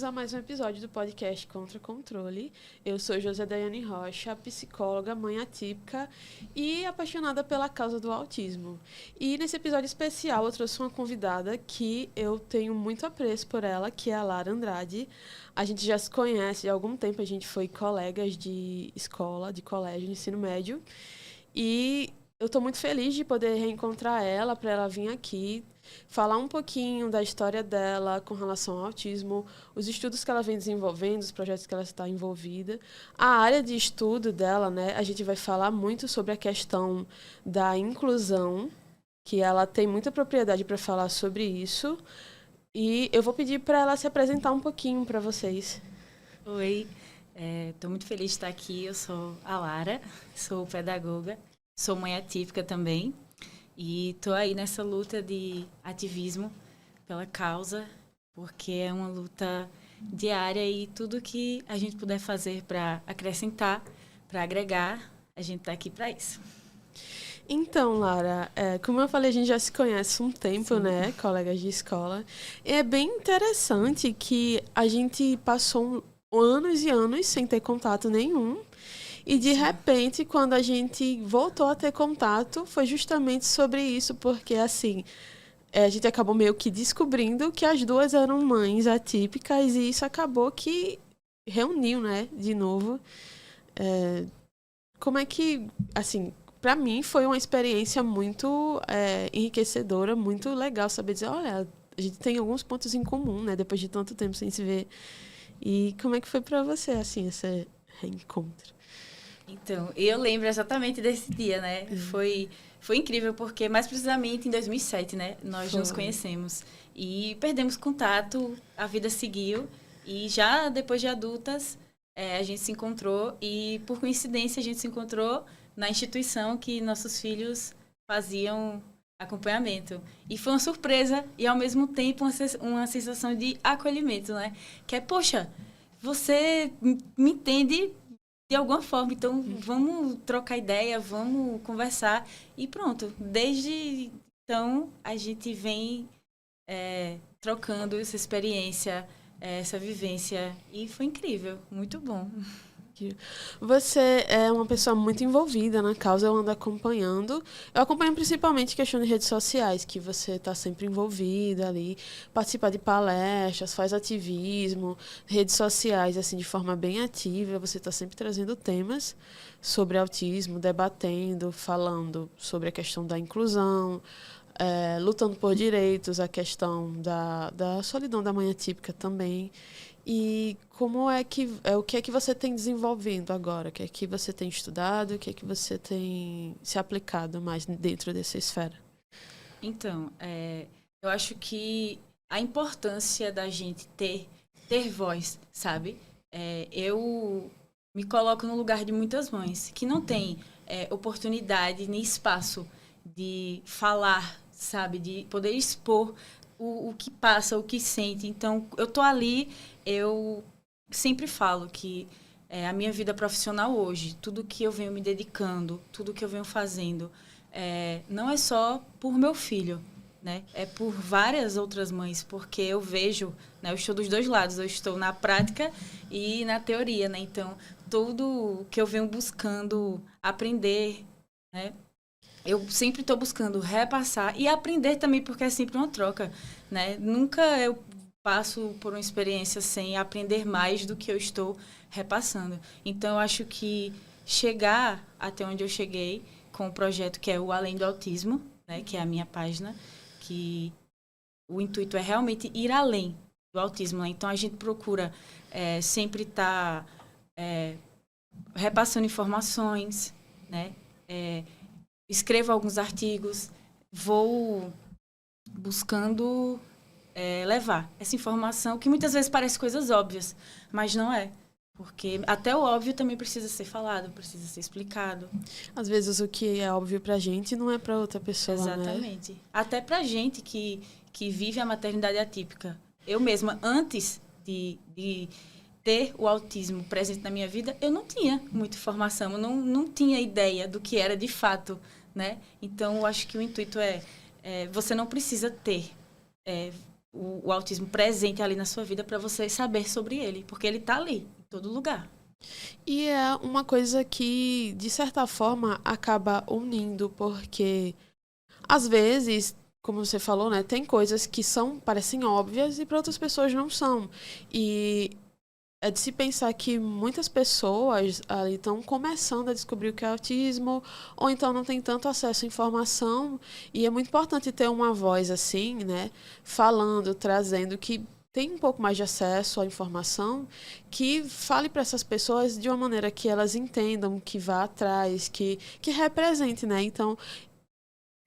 a mais um episódio do podcast Contra Controle. Eu sou José Daiane Rocha, psicóloga, mãe atípica e apaixonada pela causa do autismo. E nesse episódio especial eu trouxe uma convidada que eu tenho muito apreço por ela, que é a Lara Andrade. A gente já se conhece há algum tempo, a gente foi colegas de escola, de colégio, de ensino médio. E eu estou muito feliz de poder reencontrar ela, para ela vir aqui falar um pouquinho da história dela com relação ao autismo, os estudos que ela vem desenvolvendo, os projetos que ela está envolvida. A área de estudo dela, né, a gente vai falar muito sobre a questão da inclusão, que ela tem muita propriedade para falar sobre isso. E eu vou pedir para ela se apresentar um pouquinho para vocês. Oi, estou muito feliz de estar aqui. Eu sou a Lara, sou pedagoga, sou mãe atípica também. E estou aí nessa luta de ativismo pela causa, porque é uma luta diária e tudo que a gente puder fazer para acrescentar, para agregar, a gente está aqui para isso. Então, Lara, como eu falei, a gente já se conhece há um tempo, Sim. né? Colegas de escola. É bem interessante que a gente passou anos e anos sem ter contato nenhum. E, de repente, quando a gente voltou a ter contato, foi justamente sobre isso, porque, assim, a gente acabou meio que descobrindo que as duas eram mães atípicas e isso acabou que reuniu, né, de novo. Como é que, assim, para mim foi uma experiência muito enriquecedora, muito legal saber dizer, olha, a gente tem alguns pontos em comum, né, depois de tanto tempo sem se ver. E como é que foi para você, assim, esse reencontro? Então, eu lembro exatamente desse dia, né? Foi incrível, porque mais precisamente em 2007, né? Nós nos conhecemos e perdemos contato, a vida seguiu e já depois de adultas a gente se encontrou e, por coincidência, a gente se encontrou na instituição que nossos filhos faziam acompanhamento. E foi uma surpresa e, ao mesmo tempo, uma sensação de acolhimento, né? Que é, poxa, você me entende de alguma forma, então vamos trocar ideia, vamos conversar e pronto. Desde então a gente vem trocando essa experiência, essa vivência e foi incrível, muito bom. Você é uma pessoa muito envolvida na causa, eu ando acompanhando. Eu acompanho principalmente questão de redes sociais, que você está sempre envolvida ali, participa de palestras, faz ativismo, redes sociais, assim, de forma bem ativa. Você está sempre trazendo temas sobre autismo, debatendo, falando sobre a questão da inclusão, lutando por direitos, a questão da solidão da mãe atípica também. E o que é que você tem desenvolvendo agora? O que é que você tem estudado? O que é que você tem se aplicado mais dentro dessa esfera? Então, eu acho que a importância da gente ter voz, sabe? Eu me coloco no lugar de muitas mães que não têm oportunidade nem espaço de falar, sabe? De poder expor o que passa, o que sente. Então, eu tô ali, eu sempre falo que a minha vida profissional hoje, tudo que eu venho me dedicando, tudo que eu venho fazendo, não é só por meu filho, né? É por várias outras mães, porque eu vejo, né? Eu estou dos dois lados, eu estou na prática e na teoria, né? Então, tudo que eu venho buscando aprender, né? Eu sempre estou buscando repassar e aprender também, porque é sempre uma troca, né? Nunca eu passo por uma experiência sem aprender mais do que eu estou repassando. Então, eu acho que chegar até onde eu cheguei com o projeto que é o Além do Autismo, né? Que é a minha página, que o intuito é realmente ir além do autismo, né? Então, a gente procura sempre estar repassando informações, né? Escrevo alguns artigos, vou buscando levar essa informação, que muitas vezes parece coisas óbvias, mas não é. Porque até o óbvio também precisa ser falado, precisa ser explicado. Às vezes o que é óbvio pra gente não é pra outra pessoa, Exatamente. né? Até pra gente que vive a maternidade atípica. Eu mesma, antes de ter o autismo presente na minha vida, eu não tinha muita informação, eu não tinha ideia do que era de fato, né? Então, eu acho que o intuito você não precisa ter o autismo presente ali na sua vida para você saber sobre ele, porque ele está ali, em todo lugar. E é uma coisa que, de certa forma, acaba unindo, porque às vezes, como você falou, né, tem coisas que parecem óbvias e para outras pessoas não são. E é de se pensar que muitas pessoas ali estão começando a descobrir o que é autismo, ou então não tem tanto acesso à informação, e é muito importante ter uma voz assim, né, falando, trazendo, que tem um pouco mais de acesso à informação, que fale para essas pessoas de uma maneira que elas entendam, que vá atrás, que represente, né? Então,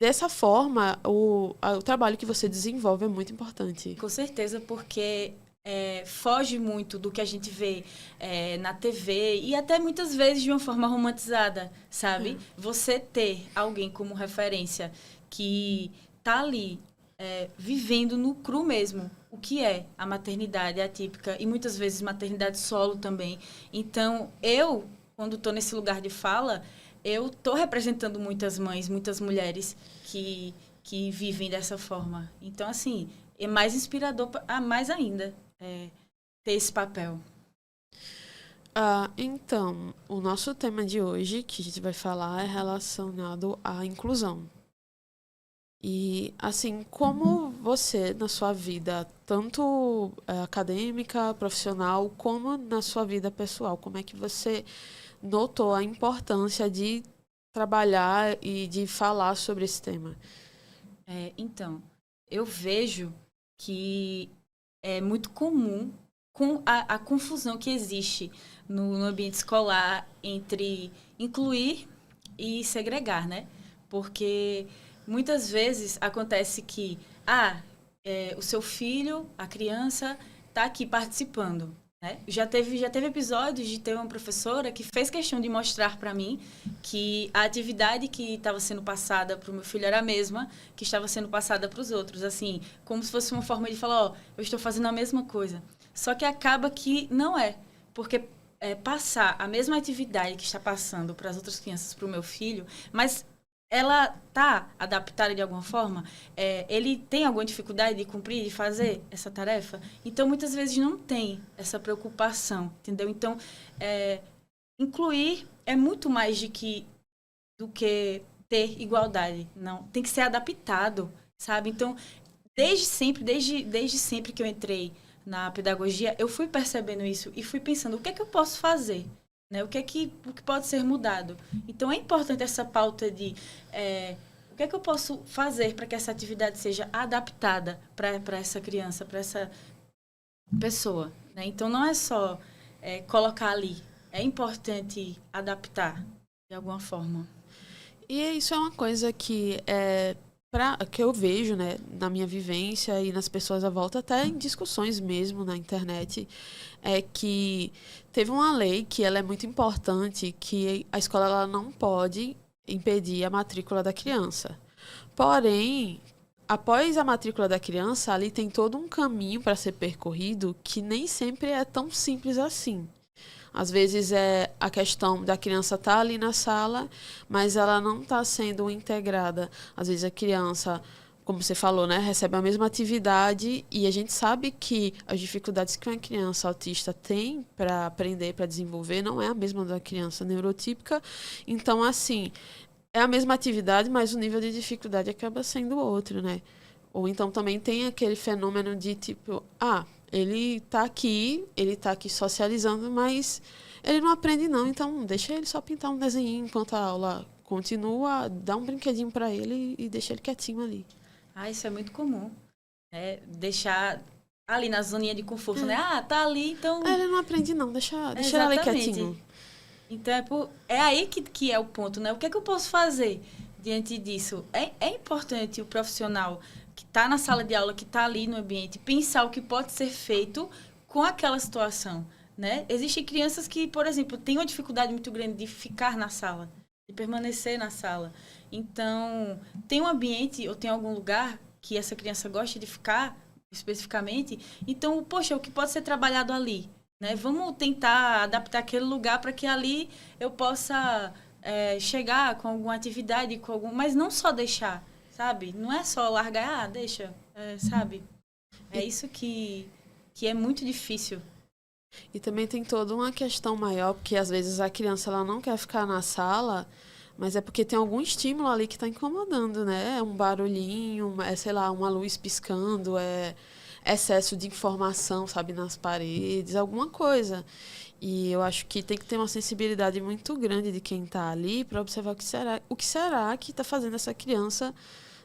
dessa forma, o trabalho que você desenvolve é muito importante. Com certeza, porque foge muito do que a gente vê na TV e até muitas vezes de uma forma romantizada, sabe? Você ter alguém como referência que tá ali vivendo no cru mesmo o que é a maternidade atípica e muitas vezes maternidade solo também. Então, quando estou nesse lugar de fala, eu estou representando muitas mães, muitas mulheres que vivem dessa forma. Então, assim, é mais inspirador, mais ainda, ter esse papel. Então, o nosso tema de hoje, que a gente vai falar, é relacionado à inclusão. E, assim, como você, na sua vida, tanto acadêmica, profissional, como na sua vida pessoal, como é que você notou a importância de trabalhar e de falar sobre esse tema? Então, eu vejo que é muito comum com a confusão que existe no ambiente escolar entre incluir e segregar, né? Porque muitas vezes acontece que o seu filho, a criança, está aqui participando. Né? Já teve episódios de ter uma professora que fez questão de mostrar para mim que a atividade que estava sendo passada para o meu filho era a mesma que estava sendo passada para os outros. Assim, como se fosse uma forma de falar, eu estou fazendo a mesma coisa. Só que acaba que não é. Porque passar a mesma atividade que está passando para as outras crianças para o meu filho, mas ela está adaptada de alguma forma? Ele tem alguma dificuldade de cumprir, de fazer essa tarefa? Então, muitas vezes não tem essa preocupação, entendeu? Então, incluir é muito mais do que ter igualdade. Não, tem que ser adaptado, sabe? Então, desde sempre que eu entrei na pedagogia, eu fui percebendo isso e fui pensando, o que é que eu posso fazer? Né? O que pode ser mudado? Então, é importante essa pauta de o que é que eu posso fazer para que essa atividade seja adaptada para essa criança, para essa pessoa. Né? Então, não é só colocar ali. É importante adaptar de alguma forma. E isso é uma coisa que que eu vejo, né, na minha vivência e nas pessoas à volta, até em discussões mesmo na internet, é que teve uma lei que ela é muito importante, que a escola ela não pode impedir a matrícula da criança. Porém, após a matrícula da criança, ali tem todo um caminho para ser percorrido que nem sempre é tão simples assim. Às vezes é a questão da criança estar ali na sala, mas ela não está sendo integrada. Às vezes a criança, como você falou, né, recebe a mesma atividade e a gente sabe que as dificuldades que uma criança autista tem para aprender, para desenvolver, não é a mesma da criança neurotípica. Então, assim, é a mesma atividade, mas o nível de dificuldade acaba sendo outro, né? Ou então também tem aquele fenômeno de tipo, ele tá aqui socializando, mas ele não aprende não, então deixa ele só pintar um desenho enquanto a aula continua, dá um brinquedinho para ele e deixa ele quietinho ali. Isso é muito comum. Deixar ali na zoninha de conforto, né? Tá ali, então... Ele não aprende não, deixa ele ali quietinho. Então, é aí que é o ponto, né? O que é que eu posso fazer diante disso? É importante o profissional que está na sala de aula, que está ali no ambiente, pensar o que pode ser feito com aquela situação, né? Existem crianças que, por exemplo, têm uma dificuldade muito grande de ficar na sala, de permanecer na sala. Então, tem um ambiente ou tem algum lugar que essa criança gosta de ficar, especificamente. Então, poxa, o que pode ser trabalhado ali? Né? Vamos tentar adaptar aquele lugar para que ali eu possa chegar com alguma atividade, mas não só deixar, sabe? Não é só largar, deixa, sabe? É isso que é muito difícil. E também tem toda uma questão maior, porque às vezes a criança ela não quer ficar na sala, mas é porque tem algum estímulo ali que está incomodando, né? É um barulhinho, é, sei lá, uma luz piscando, é excesso de informação, sabe, nas paredes, alguma coisa. E eu acho que tem que ter uma sensibilidade muito grande de quem está ali para observar o que será que está fazendo essa criança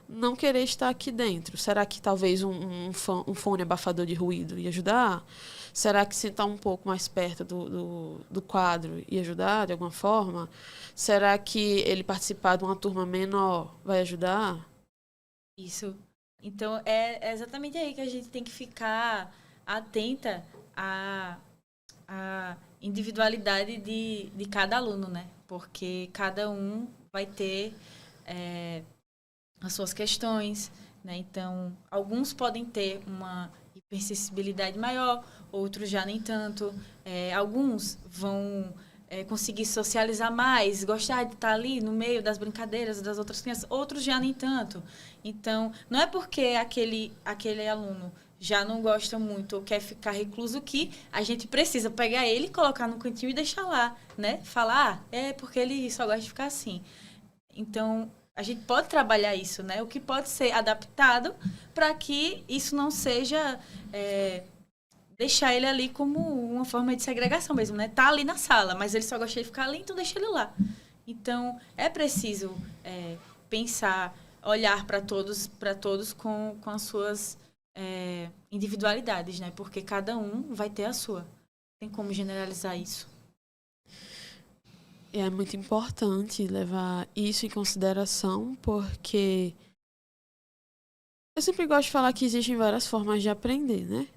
não querer estar aqui dentro. Será que talvez um fone abafador de ruído ia ajudar? Será que sentar um pouco mais perto do quadro ia ajudar de alguma forma? Será que ele participar de uma turma menor vai ajudar? Isso. Então, é exatamente aí que a gente tem que ficar atenta à individualidade de cada aluno, né? Porque cada um vai ter as suas questões, né? Então, alguns podem ter uma hipersensibilidade maior, outros já nem tanto. Alguns vão conseguir socializar mais, gostar de estar ali no meio das brincadeiras das outras crianças, outros já nem tanto. Então, não é porque aquele aluno já não gosta muito ou quer ficar recluso que a gente precisa pegar ele, colocar no cantinho e deixar lá, né? Falar, é porque ele só gosta de ficar assim. Então, a gente pode trabalhar isso, né? O que pode ser adaptado para que isso não seja deixar ele ali como uma forma de segregação mesmo, né? Tá ali na sala, mas ele só gosta de ficar ali, então deixa ele lá. Então, é preciso pensar, olhar para todos com as suas individualidades, né? Porque cada um vai ter a sua. Tem como generalizar isso. E é muito importante levar isso em consideração, porque eu sempre gosto de falar que existem várias formas de aprender, né?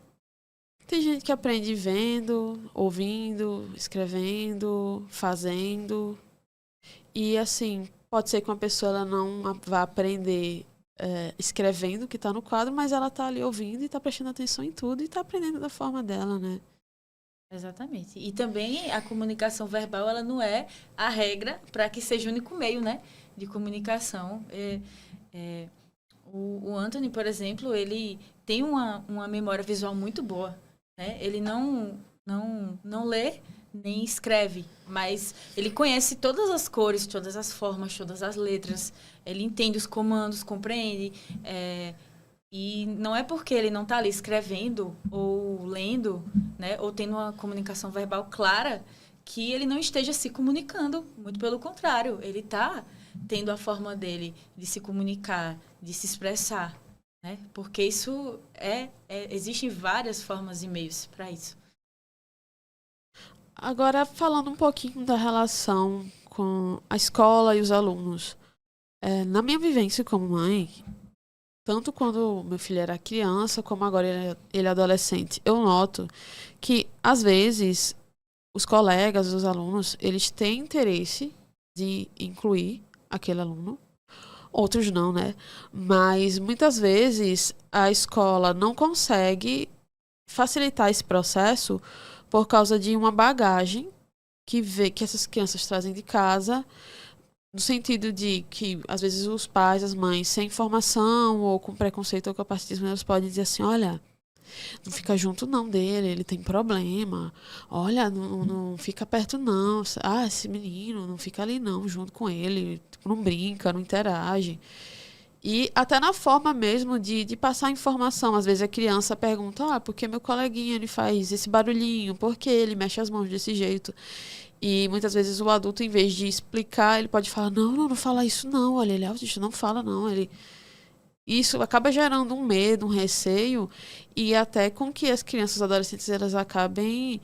Tem gente que aprende vendo, ouvindo, escrevendo, fazendo. E assim, pode ser que uma pessoa ela não vá aprender escrevendo o que está no quadro, mas ela está ali ouvindo e está prestando atenção em tudo e está aprendendo da forma dela, né? Exatamente. E também a comunicação verbal, ela não é a regra para que seja o único meio, né, de comunicação. O Anthony, por exemplo, ele tem uma memória visual muito boa, né? Ele não lê nem escreve, mas ele conhece todas as cores, todas as formas, todas as letras. Ele entende os comandos, compreende. E não é porque ele não está ali escrevendo ou lendo, né, ou tendo uma comunicação verbal clara, que ele não esteja se comunicando. Muito pelo contrário, ele está tendo a forma dele de se comunicar, de se expressar, né? Porque isso existem várias formas e meios para isso. Agora, falando um pouquinho da relação com a escola e os alunos. Na minha vivência como mãe, tanto quando meu filho era criança, como agora ele é adolescente, eu noto que, às vezes, os colegas, os alunos, eles têm interesse de incluir aquele aluno, outros não, né? Mas, muitas vezes, a escola não consegue facilitar esse processo por causa de uma bagagem que essas crianças trazem de casa, no sentido de que, às vezes, os pais, as mães, sem informação ou com preconceito ou capacitismo, eles podem dizer assim, olha, não fica junto não dele, ele tem problema. Olha, não fica perto não. Ah, esse menino, não fica ali não, junto com ele. Não brinca, não interage. E até na forma mesmo de passar informação. Às vezes a criança pergunta, por que meu coleguinha ele faz esse barulhinho? Por que ele mexe as mãos desse jeito? E muitas vezes o adulto, em vez de explicar, ele pode falar, não fala isso não, olha, ele é autista, não fala não. Isso acaba gerando um medo, um receio, e até com que as crianças e adolescentes elas acabem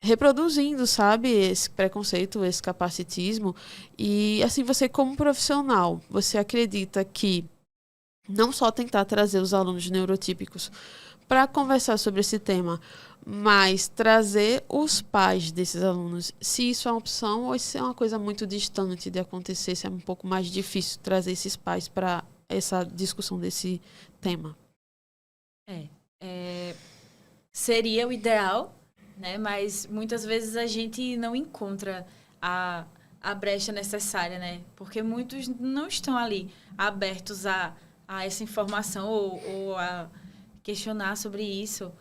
reproduzindo, sabe, esse preconceito, esse capacitismo. E assim, você como profissional, você acredita que não só tentar trazer os alunos neurotípicos para conversar sobre esse tema, mas trazer os pais desses alunos, se isso é uma opção ou se é uma coisa muito distante de acontecer, se é um pouco mais difícil trazer esses pais para essa discussão desse tema. Seria o ideal, né? Mas muitas vezes a gente não encontra a brecha necessária, né? Porque muitos não estão ali abertos a essa informação ou a questionar sobre isso,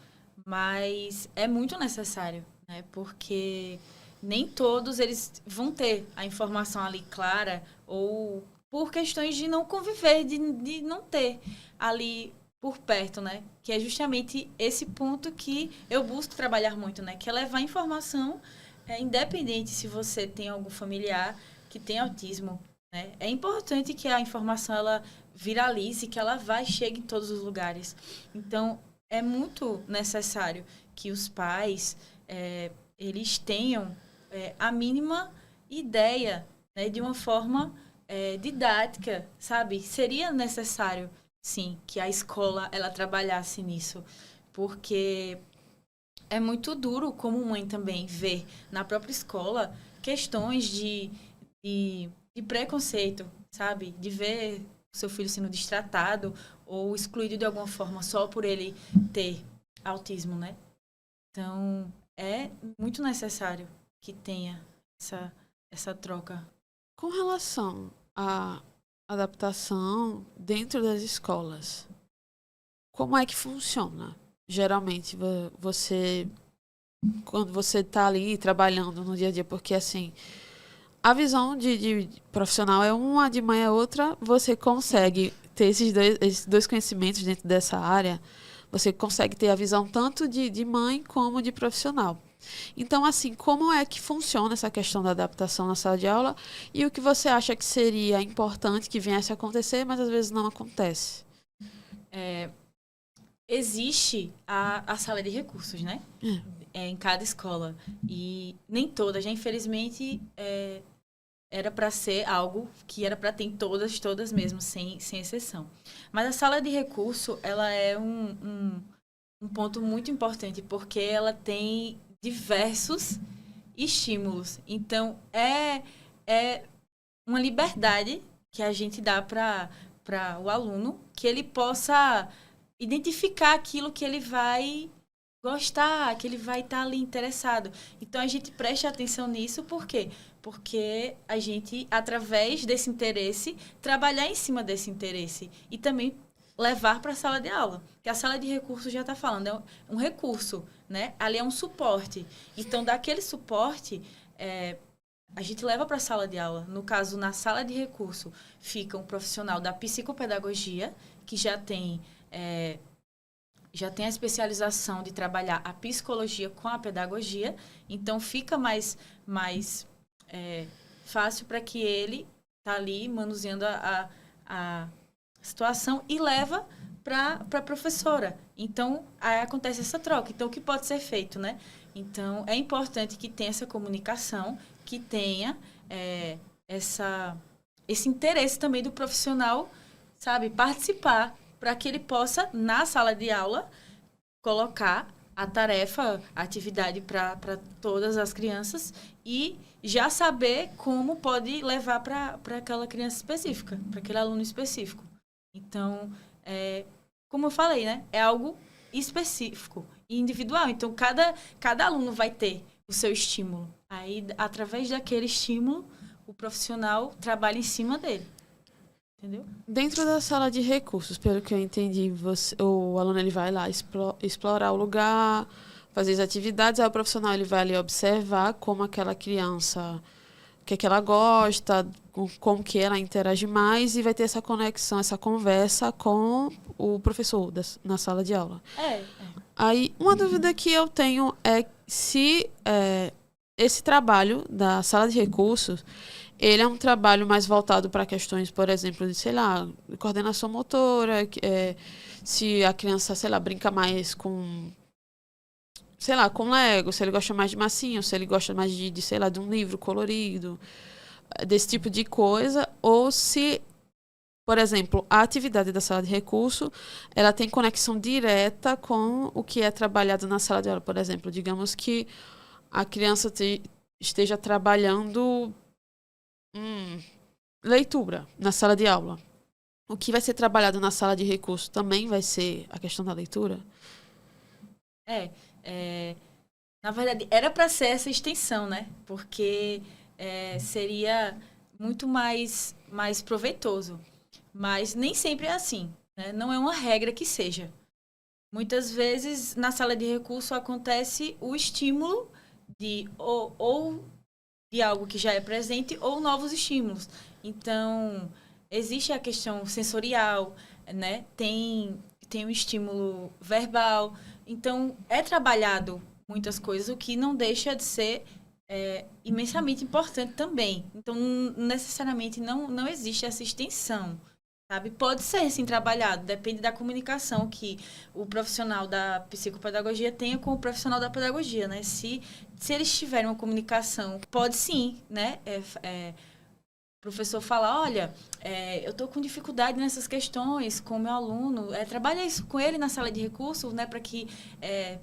mas é muito necessário, né? Porque nem todos eles vão ter a informação ali clara ou por questões de não conviver, de não ter ali por perto, né? Que é justamente esse ponto que eu busco trabalhar muito, né? Que é levar informação, independente se você tem algum familiar que tem autismo, né? É importante que a informação ela viralize, que ela vá e chegue em todos os lugares. Então, é muito necessário que os pais eles tenham a mínima ideia, né, de uma forma didática, sabe? Seria necessário, sim, que a escola ela trabalhasse nisso, porque é muito duro como mãe também ver na própria escola questões de preconceito, sabe? De ver o seu filho sendo destratado ou excluído de alguma forma só por ele ter autismo, né? Então, é muito necessário que tenha essa troca. Com relação à adaptação dentro das escolas, como é que funciona? Geralmente, você, quando você está ali trabalhando no dia a dia, porque assim, a visão de profissional é uma, de mãe é outra, você consegue ter esses dois conhecimentos dentro dessa área, você consegue ter a visão tanto de mãe como de profissional. Então, assim, como é que funciona essa questão da adaptação na sala de aula e o que você acha que seria importante que viesse a acontecer, mas às vezes não acontece? Existe a sala de recursos, né? Em cada escola. E nem todas, já infelizmente, era para ser algo que era para ter em todas mesmo, sem exceção. Mas a sala de recurso, ela é um ponto muito importante, porque ela tem diversos estímulos. Então, é uma liberdade que a gente dá para o aluno, que ele possa identificar aquilo que ele vai gostar, que ele vai estar ali interessado. Então, a gente presta atenção nisso, por quê? Porque a gente, através desse interesse, trabalhar em cima desse interesse e também levar para a sala de aula. Que a sala de recursos já está falando, é um recurso, né? Ali é um suporte. Então, daquele suporte, a gente leva para a sala de aula. No caso, na sala de recurso, fica um profissional da psicopedagogia, que já tem a especialização de trabalhar a psicologia com a pedagogia. Então, fica mais fácil para que ele tá ali manuseando a situação e leva para a professora. Então, aí acontece essa troca. Então, o que pode ser feito, né? Então, é importante que tenha essa comunicação, que tenha esse interesse também do profissional, sabe? Participar, para que ele possa, na sala de aula, colocar a tarefa, a atividade para todas as crianças e já saber como pode levar para aquela criança específica, para aquele aluno específico. Então, como eu falei, né? É algo específico e individual. Então, cada aluno vai ter o seu estímulo. Aí, através daquele estímulo, o profissional trabalha em cima dele. Entendeu? Dentro da sala de recursos, pelo que eu entendi, o aluno ele vai lá explorar o lugar, fazer as atividades, aí o profissional ele vai ali observar como aquela criança, o que é que ela gosta, como que ela interage mais e vai ter essa conexão, essa conversa com o professor na sala de aula. Aí, uma dúvida que eu tenho é se esse trabalho da sala de recursos ele é um trabalho mais voltado para questões, por exemplo, de, sei lá, coordenação motora, se a criança, sei lá, brinca mais com, sei lá, com Lego, se ele gosta mais de massinha, se ele gosta mais de, sei lá, de um livro colorido, desse tipo de coisa, ou se, por exemplo, a atividade da sala de recurso, ela tem conexão direta com o que é trabalhado na sala de aula. Por exemplo, digamos que a criança esteja trabalhando leitura na sala de aula. O que vai ser trabalhado na sala de recurso também vai ser a questão da leitura? Na verdade, era para ser essa extensão, né? Porque seria muito mais proveitoso. Mas nem sempre é assim, né? Não é uma regra que seja. Muitas vezes, na sala de recurso, acontece o estímulo de ou de algo que já é presente ou novos estímulos. Então, existe a questão sensorial, né? Tem o estímulo verbal. Então, é trabalhado muitas coisas, o que não deixa de ser imensamente importante também. Então, necessariamente não existe essa extensão, sabe? Pode ser, sim, trabalhado, depende da comunicação que o profissional da psicopedagogia tenha com o profissional da pedagogia, né? Se eles tiverem uma comunicação, pode sim, né? O professor fala, olha, eu estou com dificuldade nessas questões com o meu aluno, trabalha isso com ele na sala de recursos, né? Para que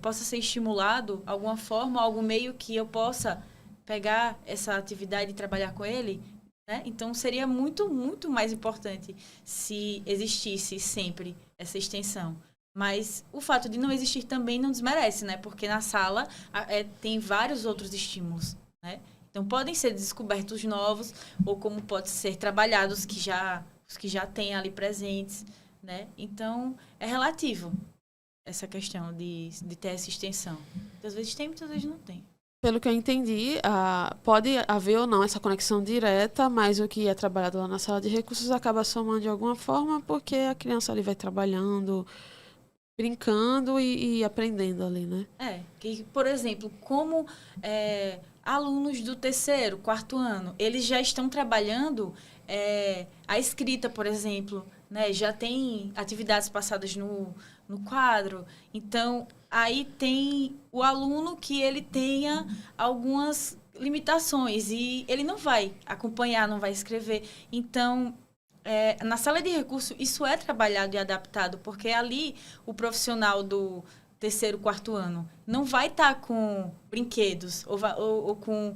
possa ser estimulado alguma forma, algum meio que eu possa pegar essa atividade e trabalhar com ele. Né? Então, seria muito, muito mais importante se existisse sempre essa extensão. Mas o fato de não existir também não desmerece, né? Porque na sala tem vários outros estímulos, né? Então, podem ser descobertos novos ou como pode ser trabalhados os que já têm ali presentes, né? Então, é relativo essa questão de ter essa extensão. Muitas vezes tem, muitas vezes não tem. Pelo que eu entendi, pode haver ou não essa conexão direta, mas o que é trabalhado lá na sala de recursos acaba somando de alguma forma, porque a criança ali vai trabalhando, brincando e aprendendo ali, né? Que, por exemplo, como alunos do terceiro, quarto ano, eles já estão trabalhando a escrita, por exemplo, né? Já tem atividades passadas no quadro. Então, aí tem o aluno que ele tenha algumas limitações e ele não vai acompanhar, não vai escrever. Então, na sala de recurso, isso é trabalhado e adaptado, porque ali o profissional do terceiro, quarto ano não vai estar com brinquedos ou com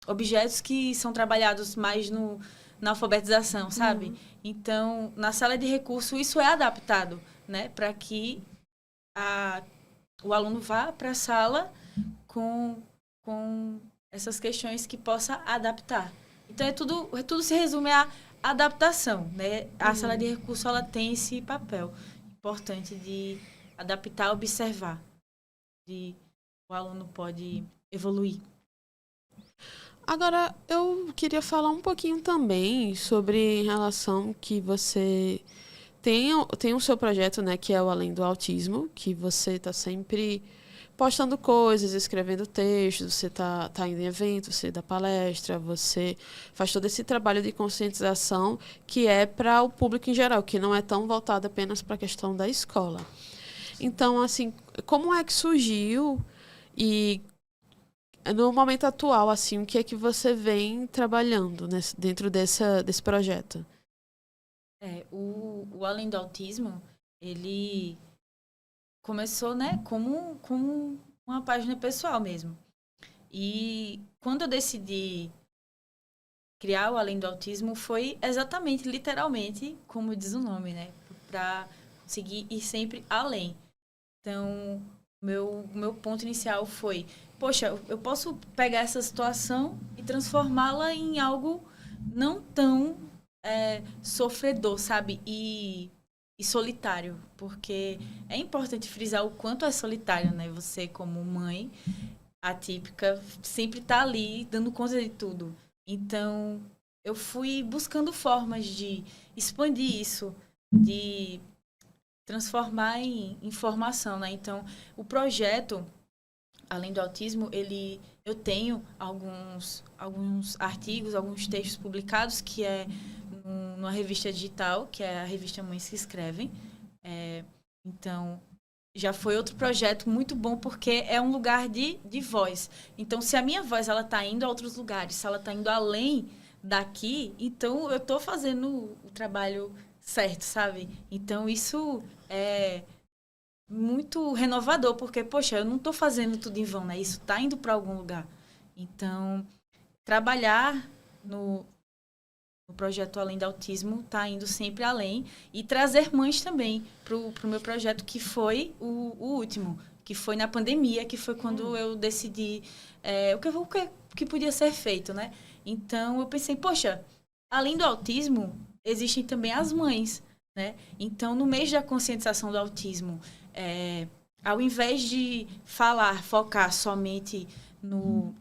objetos que são trabalhados mais na alfabetização, sabe? Então, na sala de recurso, isso é adaptado, né? Para que o aluno vá para a sala com essas questões que possa adaptar. Então, tudo se resume à adaptação, né? A sala de recurso, ela tem esse papel importante de adaptar, observar. O aluno pode evoluir. Agora, eu queria falar um pouquinho também sobre em relação que você tem o seu projeto, né, que é o Além do Autismo, que você está sempre postando coisas, escrevendo textos, você tá indo em eventos, você dá palestra, você faz todo esse trabalho de conscientização que é para o público em geral, que não é tão voltado apenas para a questão da escola. Então, assim, como é que surgiu e no momento atual, assim, o que é que você vem trabalhando dentro desse projeto? O Além do Autismo, ele começou, né, como uma página pessoal mesmo. E quando eu decidi criar o Além do Autismo, foi exatamente, literalmente, como diz o nome, né, para conseguir ir sempre além. Então, meu ponto inicial foi, poxa, eu posso pegar essa situação e transformá-la em algo não tão sofredor, sabe? E solitário, porque é importante frisar o quanto é solitário, né? Você, como mãe atípica, sempre tá ali dando conta de tudo. Então, eu fui buscando formas de expandir isso, de transformar em informação, né? Então, o projeto, Além do Autismo, eu tenho alguns artigos, alguns textos publicados, que é numa revista digital, que é a revista Mães que Escrevem. Então, já foi outro projeto muito bom, porque é um lugar de voz. Então, se a minha voz ela está indo a outros lugares, se ela está indo além daqui, então eu estou fazendo o trabalho certo, sabe? Então, isso é muito renovador, porque, poxa, eu não estou fazendo tudo em vão, né? Isso está indo para algum lugar. Então, trabalhar no projeto Além do Autismo está indo sempre além e trazer mães também para o meu projeto, que foi o último, que foi na pandemia, que foi quando eu decidi o que podia ser feito, né? Então, eu pensei, poxa, além do autismo, existem também as mães, né? Então, no mês da conscientização do autismo, ao invés de focar somente no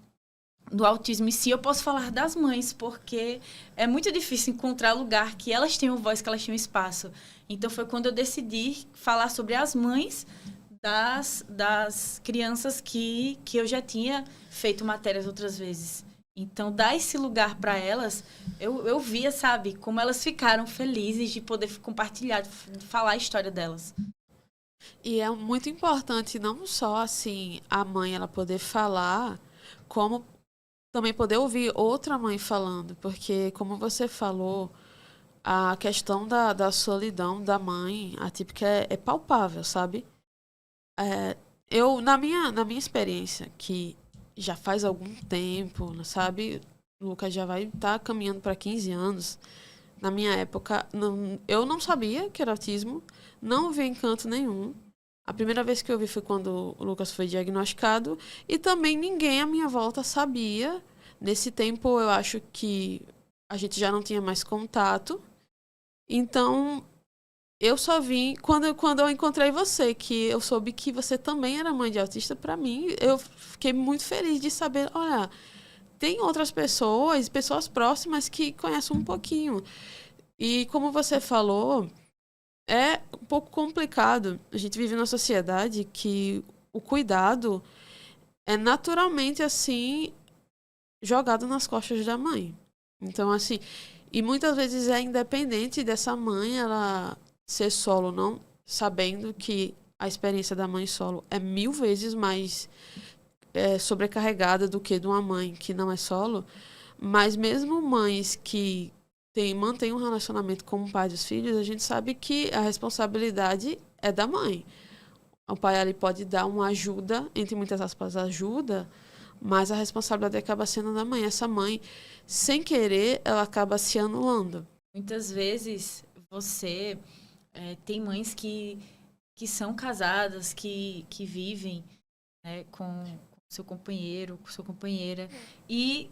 autismo em si, eu posso falar das mães, porque é muito difícil encontrar lugar que elas tenham voz, que elas tenham espaço. Então, foi quando eu decidi falar sobre as mães das crianças que eu já tinha feito matérias outras vezes. Então, dar esse lugar para elas, eu via, sabe, como elas ficaram felizes de poder compartilhar, de falar a história delas. E é muito importante não só, assim, a mãe ela poder falar, como também poder ouvir outra mãe falando. Porque, como você falou, a questão da solidão da mãe atípica é palpável, sabe? Na minha experiência, que já faz algum tempo, sabe? O Lucas já vai estar caminhando para 15 anos. Na minha época, eu não sabia que era autismo, não vi encanto nenhum. A primeira vez que eu vi foi quando o Lucas foi diagnosticado e também ninguém à minha volta sabia. Nesse tempo, eu acho que a gente já não tinha mais contato. Então, eu só vim quando eu encontrei você, que eu soube que você também era mãe de autista. Para mim, eu fiquei muito feliz de saber, olha, tem outras pessoas próximas que conhecem um pouquinho. E como você falou, é um pouco complicado. A gente vive numa sociedade que o cuidado é naturalmente assim jogado nas costas da mãe. Então, assim, e muitas vezes é independente dessa mãe ela ser solo ou não, sabendo que a experiência da mãe solo é 1000 vezes mais sobrecarregada do que de uma mãe que não é solo. Mas mesmo mães que mantêm um relacionamento com o pai dos filhos, a gente sabe que a responsabilidade é da mãe. O pai ali pode dar uma ajuda, entre muitas aspas, ajuda, mas a responsabilidade acaba sendo da mãe. Essa mãe, sem querer, ela acaba se anulando. Muitas vezes você tem mães que são casadas, que vivem, né, com seu companheiro, com sua companheira, e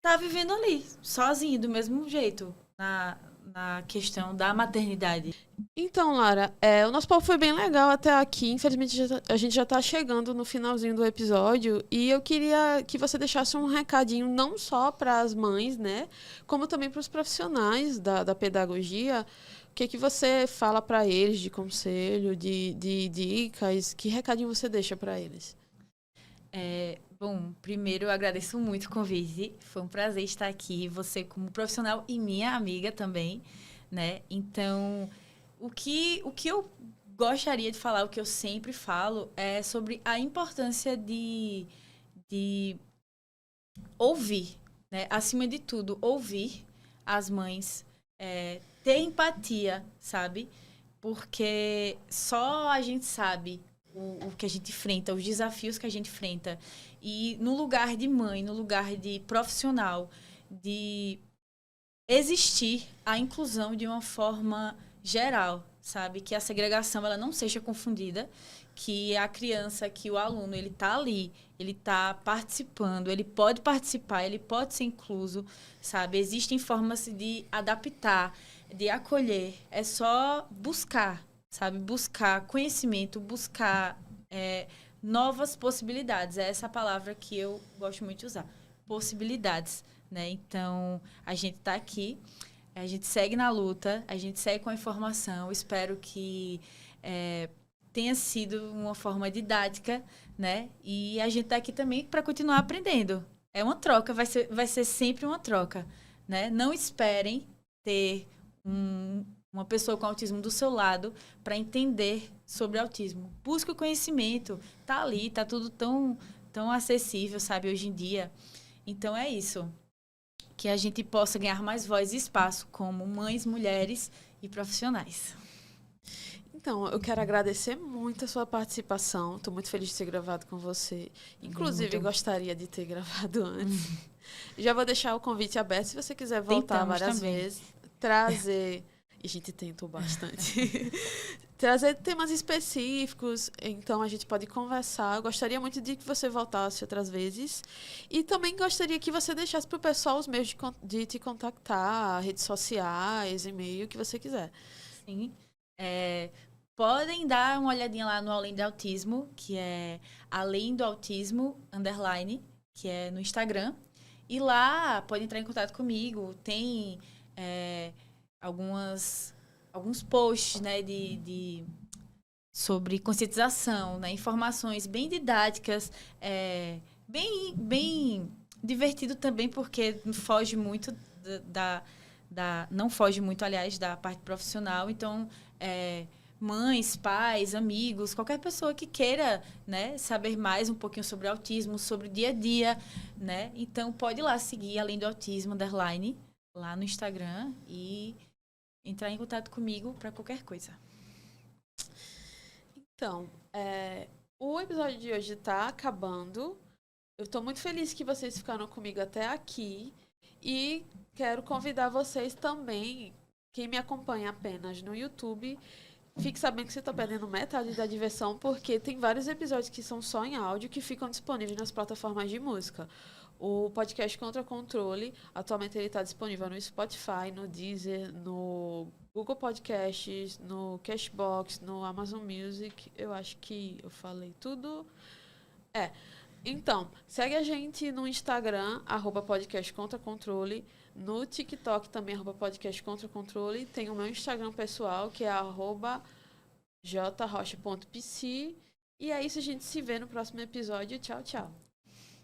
tá vivendo ali, sozinho, do mesmo jeito, na questão da maternidade. Então, Lara, o nosso papo foi bem legal até aqui. Infelizmente, a gente já está chegando no finalzinho do episódio e eu queria que você deixasse um recadinho não só para as mães, né, como também para os profissionais da pedagogia. O que você fala para eles de conselho, de dicas? Que recadinho você deixa para eles? Bom, primeiro eu agradeço muito o convite. Foi um prazer estar aqui, você como profissional e minha amiga também, né? Então, o que eu gostaria de falar, o que eu sempre falo, é sobre a importância de ouvir, né? Acima de tudo, ouvir as mães, ter empatia, sabe? Porque só a gente sabe o que a gente enfrenta, os desafios que a gente enfrenta. E no lugar de mãe, no lugar de profissional, de existir a inclusão de uma forma geral, sabe? Que a segregação ela não seja confundida, que a criança, que o aluno, ele está ali, ele está participando, ele pode participar, ele pode ser incluso, sabe? Existem formas de adaptar, de acolher. É só buscar, sabe? Buscar conhecimento, buscar novas possibilidades. É essa palavra que eu gosto muito de usar. Possibilidades, né? Então, a gente está aqui, a gente segue na luta, a gente segue com a informação. Espero que tenha sido uma forma didática, né? E a gente está aqui também para continuar aprendendo. É uma troca, vai ser sempre uma troca, né? Não esperem ter uma pessoa com autismo do seu lado para entender sobre autismo. Busque o conhecimento. Tá ali, tá tudo tão acessível, sabe, hoje em dia. Então é isso. Que a gente possa ganhar mais voz e espaço como mães, mulheres e profissionais. Então, eu quero agradecer muito a sua participação. Estou muito feliz de ter gravado com você. Inclusive, gostaria de ter gravado antes. Já vou deixar o convite aberto se você quiser voltar várias vezes. Trazer... E a gente tentou bastante. Trazer temas específicos, então a gente pode conversar. Eu gostaria muito de que você voltasse outras vezes. E também gostaria que você deixasse para o pessoal os meios de te contactar, redes sociais, e-mail, o que você quiser. Sim. Podem dar uma olhadinha lá no Além do Autismo, que é Além do Autismo, _, que é no Instagram. E lá pode entrar em contato comigo. Tem alguns posts, né, sobre conscientização, né, informações bem didáticas, bem divertido também, porque foge muito não foge muito, aliás, da parte profissional. Então, mães, pais, amigos, qualquer pessoa que queira, né, saber mais um pouquinho sobre autismo, sobre o dia a dia, né? Então, pode ir lá seguir Além do Autismo, _ lá no Instagram e entrar em contato comigo para qualquer coisa. Então, o episódio de hoje está acabando. Eu estou muito feliz que vocês ficaram comigo até aqui e quero convidar vocês também, quem me acompanha apenas no YouTube, fique sabendo que você está perdendo metade da diversão, porque tem vários episódios que são só em áudio que ficam disponíveis nas plataformas de música. O podcast Contra Controle, atualmente ele está disponível no Spotify, no Deezer, no Google Podcasts, no Cashbox, no Amazon Music. Eu acho que eu falei tudo. Então, segue a gente no Instagram, @podcastcontracontrole, no TikTok também, @podcastcontracontrole. Tem o meu Instagram pessoal, que é @jrocha.pc. E é isso, a gente se vê no próximo episódio. Tchau, tchau.